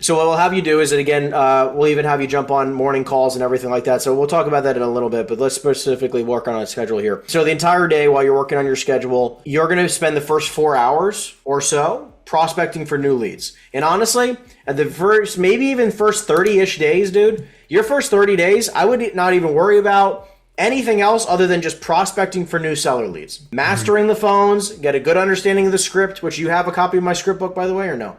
So what we'll have you do is that, again, we'll even have you jump on morning calls and everything like that. So we'll talk about that in a little bit, but let's specifically work on a schedule here. So the entire day while you're working on your schedule, you're going to spend the first 4 hours or so prospecting for new leads. And honestly, at the first, maybe even first 30-ish days, dude, your first 30 days, I would not even worry about anything else other than just prospecting for new seller leads. Mastering the phones, get a good understanding of the script, which you have a copy of my script book, by the way, or no?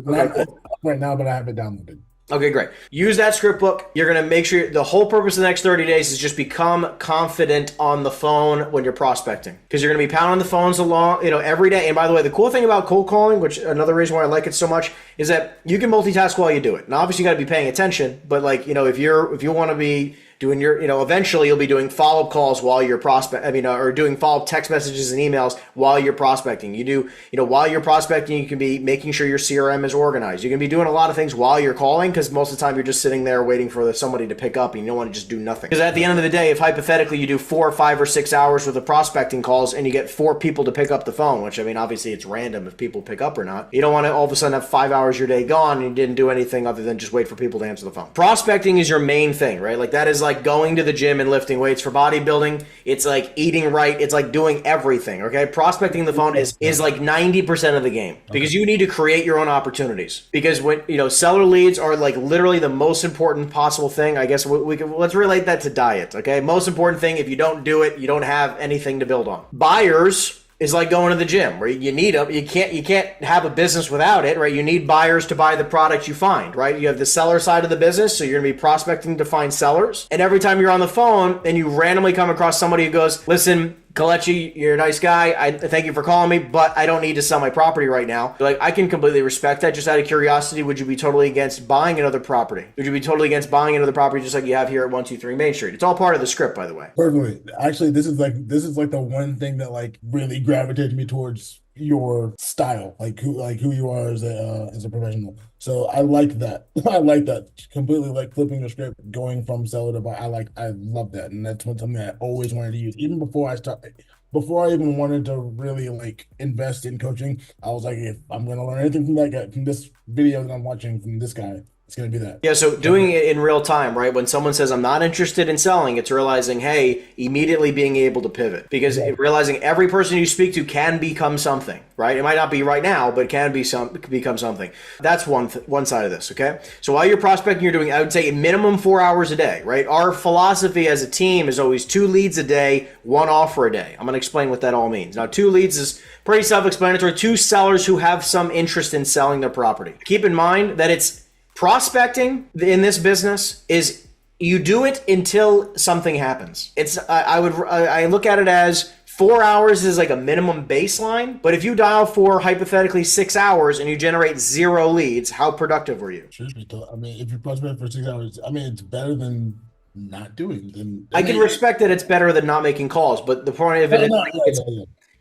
Okay, cool. Right now, but I have it downloaded. Okay, great. Use that script book. You're going to make sure the whole purpose of the next 30 days is just become confident on the phone when you're prospecting, because you're going to be pounding the phones along, every day. And by the way, the cool thing about cold calling, which another reason why I like it so much, is that you can multitask while you do it. Now, obviously, you got to be paying attention, but if you want to be doing your, eventually you'll be doing follow-up calls while you're or doing follow-up text messages and emails while you're prospecting. You do, while you're prospecting, you can be making sure your CRM is organized. You can be doing a lot of things while you're calling, because most of the time you're just sitting there waiting for somebody to pick up, and you don't want to just do nothing. Because at the end of the day, if hypothetically you do 4 or 5 or 6 hours worth of prospecting calls and you get 4 people to pick up the phone, which obviously it's random if people pick up or not. You don't want to all of a sudden have 5 hours of your day gone and you didn't do anything other than just wait for people to answer the phone. Prospecting is your main thing, right? Like that is like going to the gym and lifting weights for bodybuilding. It's like eating right. It's like doing everything. Okay. Prospecting the phone is like 90% of the game, because you need to create your own opportunities, because when, seller leads are like literally the most important possible thing. I guess let's relate that to diet. Okay. Most important thing. If you don't do it, you don't have anything to build on. Buyers is like going to the gym, where you need them. You can't have a business without it, right? You need buyers to buy the product you find, right? You have the seller side of the business, so you're gonna be prospecting to find sellers. And every time you're on the phone and you randomly come across somebody who goes, listen, Kalechi, you're a nice guy. I thank you for calling me, but I don't need to sell my property right now. Like, I can completely respect that. Just out of curiosity, would you be totally against buying another property? Would you be totally against buying another property just like you have here at 123 Main Street? It's all part of the script, by the way. Perfectly. Actually, this is like the one thing that like really gravitated me towards your style, like who you are as a professional. So I like that. I like that completely, like flipping the script, going from seller to buy. I love that, and that's something I always wanted to use. Even before I even wanted to really like invest in coaching, I was like, if I'm going to learn anything from that guy, from this video that I'm watching from this guy, it's going to be that. Yeah, so doing it in real time, right? When someone says, I'm not interested in selling, it's realizing, hey, immediately being able to pivot. Because realizing every person you speak to can become something, right? It might not be right now, but it can become something. That's one side of this, okay? So while you're prospecting, you're doing, I would say, a minimum 4 hours a day, right? Our philosophy as a team is always 2 leads a day, 1 offer a day. I'm going to explain what that all means. Now, 2 leads is pretty self-explanatory. 2 sellers who have some interest in selling their property. Keep in mind that it's prospecting in this business is you do it until something happens. I look at it as 4 hours is like a minimum baseline, but if you dial for hypothetically 6 hours and you generate 0 leads, how productive were you? I mean, if you prospect for 6 hours, I mean, it's better than not doing. I can respect that it's better than not making calls, but the point of it is,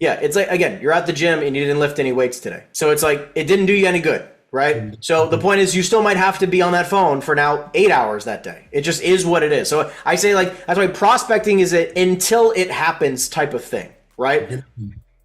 it's like, again, you're at the gym and you didn't lift any weights today. So it's like, it didn't do you any good. Right? So the point is, you still might have to be on that phone for now 8 hours that day. It just is what it is. So I say, like, that's why prospecting is an until it happens type of thing, right?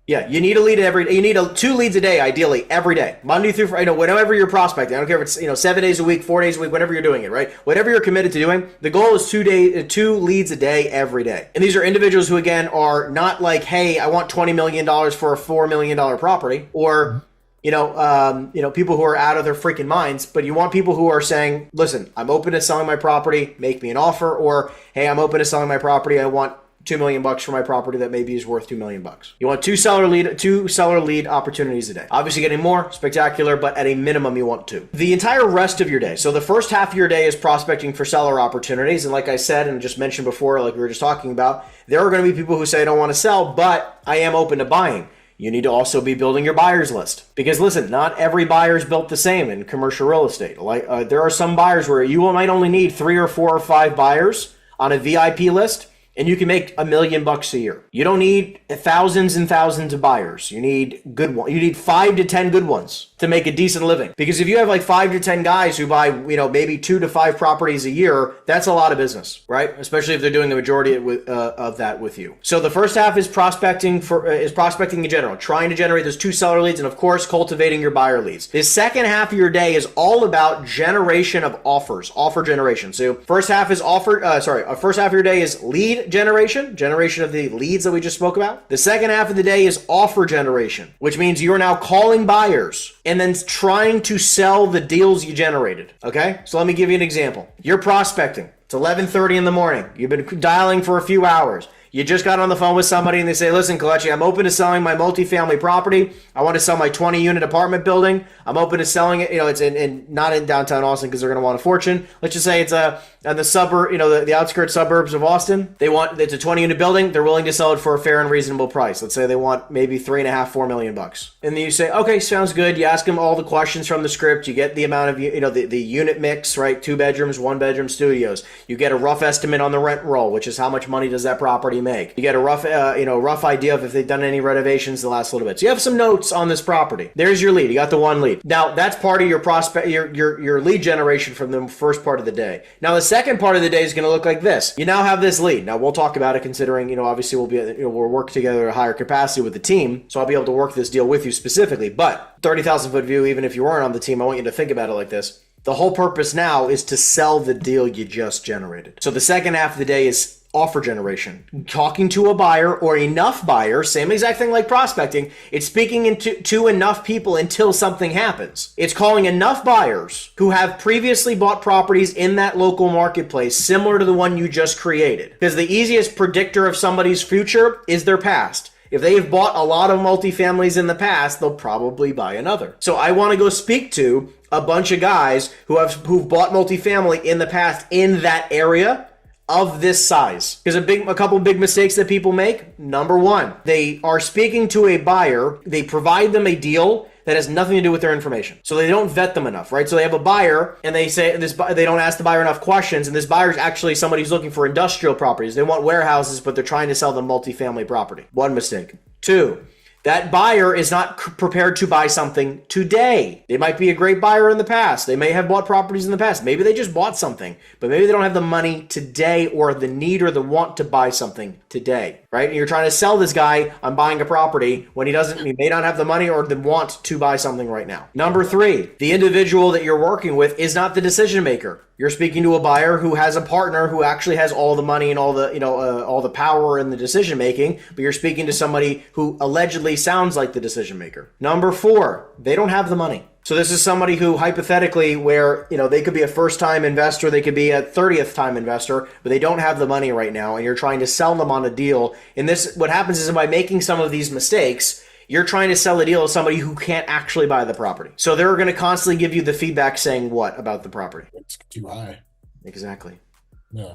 Yeah, you need a lead you need 2 leads a day, ideally, every day. Monday through Friday, whenever you're prospecting. I don't care if it's 7 days a week, 4 days a week, whenever you're doing it, right? Whatever you're committed to doing, the goal is 2 leads a day every day. And these are individuals who, again, are not like, hey, I want $20 million for a $4 million property, or people who are out of their freaking minds, but you want people who are saying, listen, I'm open to selling my property, make me an offer, or, hey, I'm open to selling my property, I want $2 million for my property that maybe is worth $2 million. You want 2 seller lead opportunities a day. Obviously getting more, spectacular, but at a minimum you want 2. The entire rest of your day. So the first half of your day is prospecting for seller opportunities. And like I said, and just mentioned before, like we were just talking about, there are going to be people who say, I don't want to sell, but I am open to buying. You need to also be building your buyers list, because listen, not every buyer is built the same in commercial real estate. Like there are some buyers where you might only need 3 or 4 or 5 buyers on a VIP list and you can make $1 million a year. You don't need thousands and thousands of buyers. You need good ones. You need 5 to 10 good ones to make a decent living. Because if you have like 5 to 10 guys who buy, maybe 2 to 5 properties a year, that's a lot of business, right? Especially if they're doing the majority of that with you. So the first half is prospecting in general, trying to generate those 2 seller leads, and of course, cultivating your buyer leads. The second half of your day is all about generation of offers, offer generation. So first half is first half of your day is lead generation of the leads that we just spoke about. The second half of the day is offer generation, which means you're now calling buyers and then trying to sell the deals you generated. Okay? So let me give you an example. You're prospecting. It's 11:30 in the morning. You've been dialing for a few hours. You just got on the phone with somebody and they say, listen, Kelechi, I'm open to selling my multifamily property. I want to sell my 20-unit apartment building. I'm open to selling it. It's not in downtown Austin because they're going to want a fortune. Let's just say it's in the suburb, the outskirts suburbs of Austin. It's a 20-unit building. They're willing to sell it for a fair and reasonable price. Let's say they want maybe $3.5-4 million. And then you say, okay, sounds good. You ask them all the questions from the script. You get the amount of, the unit mix, right? 2 bedrooms, 1 bedroom studios. You get a rough estimate on the rent roll, which is how much money does that property make. You get a rough idea of if they've done any renovations the last little bit. So you have some notes on this property. There's your lead. You got the 1 lead. Now that's part of your prospect, your lead generation from the first part of the day. Now the second part of the day is going to look like this. You now have this lead. Now we'll talk about it considering, obviously we'll work together at a higher capacity with the team. So I'll be able to work this deal with you specifically. But 30,000 foot view, even if you weren't on the team, I want you to think about it like this. The whole purpose now is to sell the deal you just generated. So the second half of the day is offer generation, talking to a buyer or enough buyers, same exact thing like prospecting. It's speaking to enough people until something happens. It's calling enough buyers who have previously bought properties in that local marketplace similar to the one you just created. Because the easiest predictor of somebody's future is their past. If they have bought a lot of multifamilies in the past, they'll probably buy another. So I want to go speak to a bunch of guys who've bought multifamily in the past in that area of this size. Because a couple big mistakes that people make. Number one, they are speaking to a buyer. They provide them a deal that has nothing to do with their information. So they don't vet them enough, right? So they have a buyer and they don't ask the buyer enough questions. And this buyer is actually somebody who's looking for industrial properties. They want warehouses, but they're trying to sell them multifamily property. 1 mistake. 2, that buyer is not prepared to buy something today. They might be a great buyer in the past. They may have bought properties in the past. Maybe they just bought something, but maybe they don't have the money today or the need or the want to buy something today, right? And you're trying to sell this guy on buying a property when he may not have the money or the want to buy something right now. Number 3, the individual that you're working with is not the decision maker. You're speaking to a buyer who has a partner who actually has all the money and all the power in the decision making, but you're speaking to somebody who allegedly sounds like the decision maker. Number 4, they don't have the money. So this is somebody who hypothetically where, they could be a first-time investor, they could be a 30th time investor, but they don't have the money right now and you're trying to sell them on a deal. And what happens is by making some of these mistakes, you're trying to sell a deal to somebody who can't actually buy the property. So they're going to constantly give you the feedback saying what about the property? It's too high. Exactly. Yeah.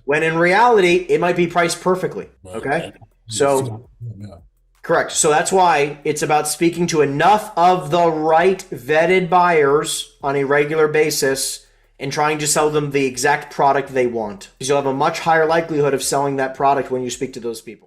When in reality, it might be priced perfectly. Okay. So correct. So that's why it's about speaking to enough of the right vetted buyers on a regular basis and trying to sell them the exact product they want. Because you'll have a much higher likelihood of selling that product when you speak to those people.